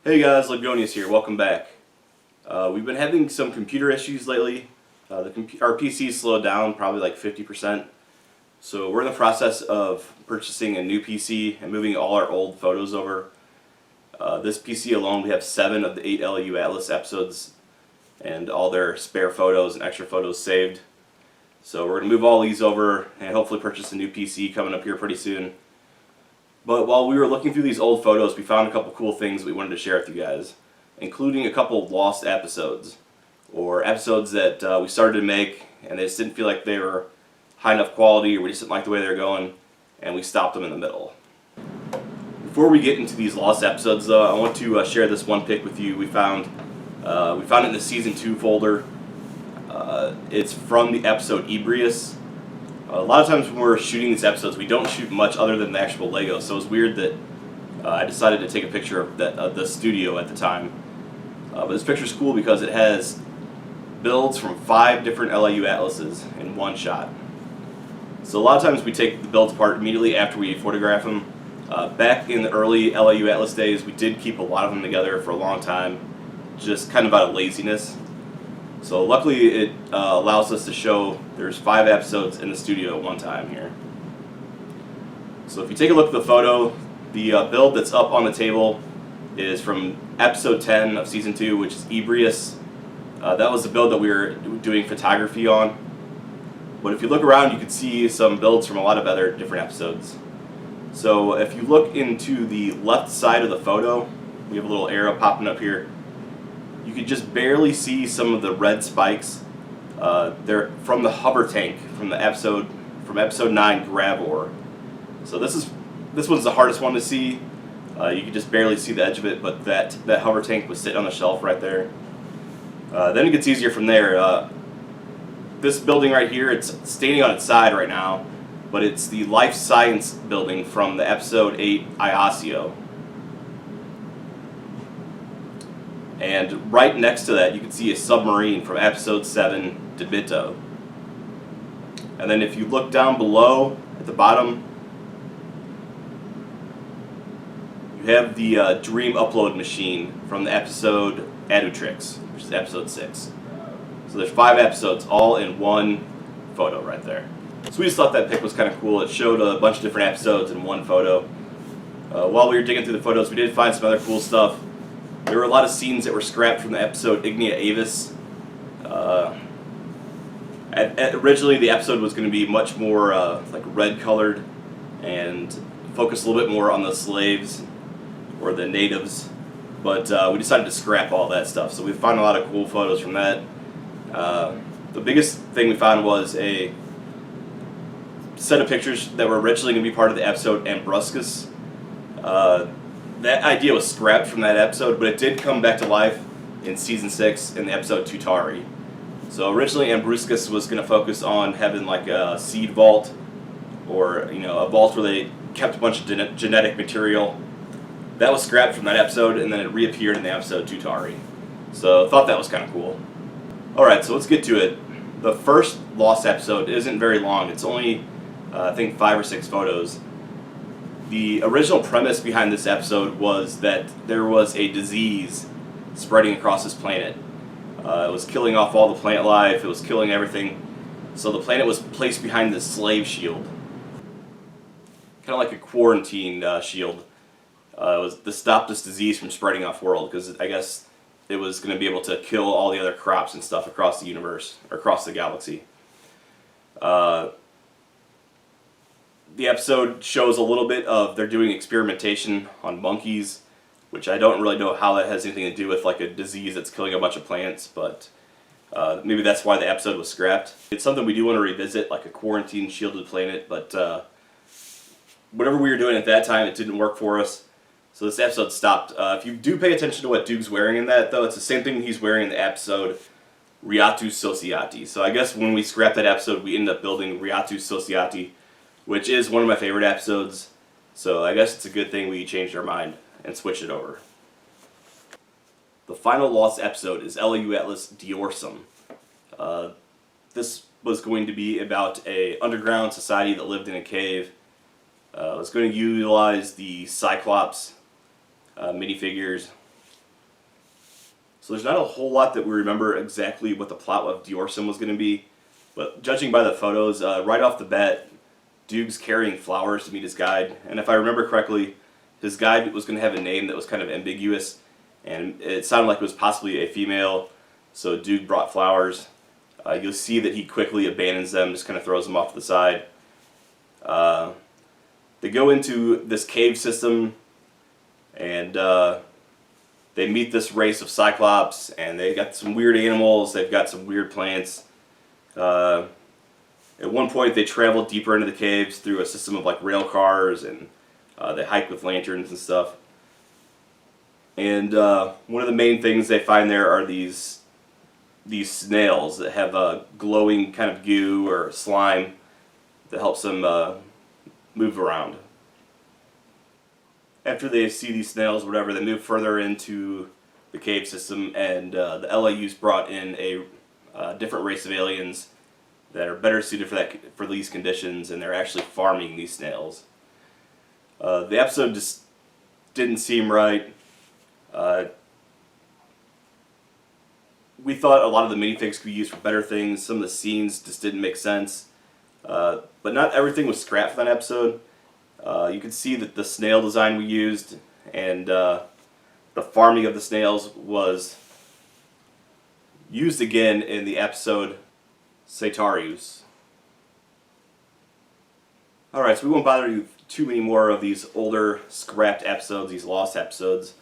Hey guys, Ligonius here. Welcome back. We've been having some computer issues lately. Our PC slowed down probably like 50%. So we're in the process of purchasing a new PC and moving all our old photos over. This PC alone, we have 7 of the 8 LU Atlas episodes and all their spare photos and extra photos saved. So we're going to move all these over and hopefully purchase a new PC coming up here pretty soon. But while we were looking through these old photos, we found a couple cool things we wanted to share with you guys, including a couple lost episodes, or episodes that we started to make and they just didn't feel like they were high enough quality, or we just didn't like the way they were going, and we stopped them in the middle. Before we get into these lost episodes, though, I want to share this one pic with you. We found it in the Season 2 folder. It's from the episode Ebrius. A lot of times when we're shooting these episodes, we don't shoot much other than the actual Lego, so it was weird that I decided to take a picture of the studio at the time. But this picture's cool because it has builds from 5 different LIU Atlases in one shot. So a lot of times we take the builds apart immediately after we photograph them. Back in the early LIU Atlas days, we did keep a lot of them together for a long time, just kind of out of laziness. So luckily it allows us to show there's 5 episodes in the studio at one time here. So if you take a look at the photo, the build that's up on the table is from episode 10 of season 2, which is Ebrius. That was the build that we were doing photography on. But if you look around, you can see some builds from a lot of other different episodes. So if you look into the left side of the photo, we have a little arrow popping up here. You can just barely see some of the red spikes. They're from the hover tank from episode 9, Gravor. So this one's the hardest one to see. You can just barely see the edge of it, but that hover tank was sitting on the shelf right there. Then it gets easier from there. This building right here, it's standing on its side right now, but it's the life science building from the episode 8, Iasio. And right next to that, you can see a submarine from episode 7, Debito. And then if you look down below at the bottom, you have the Dream Upload Machine from the episode Adutrix, which is episode 6. So there's 5 episodes all in one photo right there. So we just thought that pic was kind of cool. It showed a bunch of different episodes in one photo. While we were digging through the photos, we did find some other cool stuff. There were a lot of scenes that were scrapped from the episode Ignea Avis. Originally the episode was going to be much more like red colored and focus a little bit more on the slaves or the natives, but we decided to scrap all that stuff. So we found a lot of cool photos from that. The biggest thing we found was a set of pictures that were originally going to be part of the episode Ambruscus. That idea was scrapped from that episode, but it did come back to life in season 6 in the episode Tutari. So originally Ambruscus was going to focus on having like a seed vault, or a vault where they kept a bunch of genetic material. That was scrapped from that episode, and then it reappeared in the episode Tutari. So I thought that was kind of cool. Alright, so let's get to it. The first lost episode isn't very long. It's only, I think, 5 or 6 photos. The original premise behind this episode was that there was a disease spreading across this planet. It was killing off all the plant life, it was killing everything. So the planet was placed behind this slave shield. Kind of like a quarantine shield. It was to stop this disease from spreading off world, because I guess it was going to be able to kill all the other crops and stuff across the universe, or across the galaxy. The episode shows a little bit of they're doing experimentation on monkeys, which I don't really know how that has anything to do with like a disease that's killing a bunch of plants, but maybe that's why the episode was scrapped. It's something we do want to revisit, like a quarantine shielded planet, but whatever we were doing at that time, it didn't work for us, so this episode stopped. If you do pay attention to what Duke's wearing in that, though, it's the same thing he's wearing in the episode Riatus Sociati. So I guess when we scrapped that episode, we ended up building Riatus Sociati, which is one of my favorite episodes, so I guess it's a good thing we changed our mind and switched it over. The final lost episode is LIU Atlas Diorsum. This was going to be about an underground society that lived in a cave. It was going to utilize the Cyclops minifigures So there's not a whole lot that we remember exactly what the plot of Diorsum was going to be, but judging by the photos, right off the bat, Duke's carrying flowers to meet his guide, and if I remember correctly, his guide was going to have a name that was kind of ambiguous, and it sounded like it was possibly a female, so Duke brought flowers. You'll see that he quickly abandons them, just kind of throws them off to the side. They go into this cave system, and they meet this race of Cyclops, and they got some weird animals, they've got some weird plants. At one point they travel deeper into the caves through a system of like rail cars, and they hike with lanterns and stuff. And one of the main things they find there are these snails that have a glowing kind of goo or slime that helps them move around. After they see these snails, whatever, they move further into the cave system, and the LAU's brought in a different race of aliens that are better suited for these conditions, and they're actually farming these snails. The episode just didn't seem right. We thought a lot of the minifigs could be used for better things. Some of the scenes just didn't make sense. But not everything was scrapped from that episode. You could see that the snail design we used and the farming of the snails was used again in the episode Saitarius. Alright, so we won't bother you with too many more of these older scrapped episodes, these lost episodes.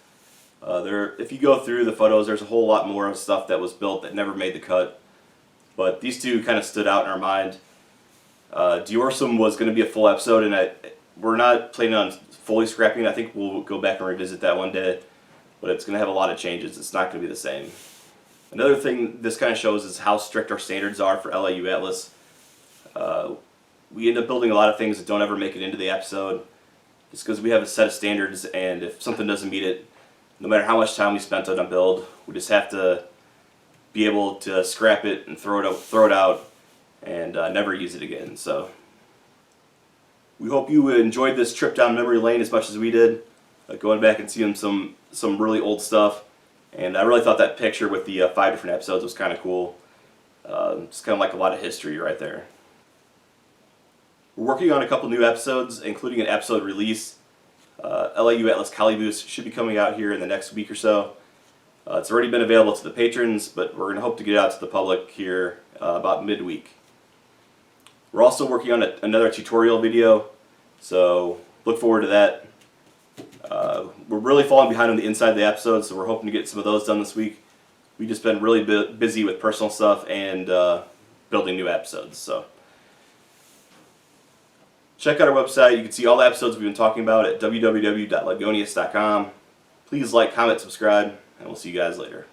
If you go through the photos, there's a whole lot more of stuff that was built that never made the cut. But these two kind of stood out in our mind. Diorsum was going to be a full episode, and we're not planning on fully scrapping it. I think we'll go back and revisit that one day. But it's going to have a lot of changes. It's not going to be the same. Another thing this kind of shows is how strict our standards are for LAU Atlas. We end up building a lot of things that don't ever make it into the episode just because we have a set of standards, and if something doesn't meet it, no matter how much time we spent on a build, we just have to be able to scrap it and throw it out and never use it again. So we hope you enjoyed this trip down memory lane as much as we did, going back and seeing some really old stuff. And I really thought that picture with the 5 different episodes was kind of cool. It's kind of like a lot of history right there. We're working on a couple new episodes, including an episode release. LAU Atlas Calibus should be coming out here in the next week or so. It's already been available to the patrons, but we're going to hope to get it out to the public here about midweek. We're also working on another tutorial video, so look forward to that. We're really falling behind on the inside of the episodes, so we're hoping to get some of those done this week. We've just been really busy with personal stuff and building new episodes. So check out our website. You can see all the episodes we've been talking about at www.legonius.com. Please like, comment, subscribe, and we'll see you guys later.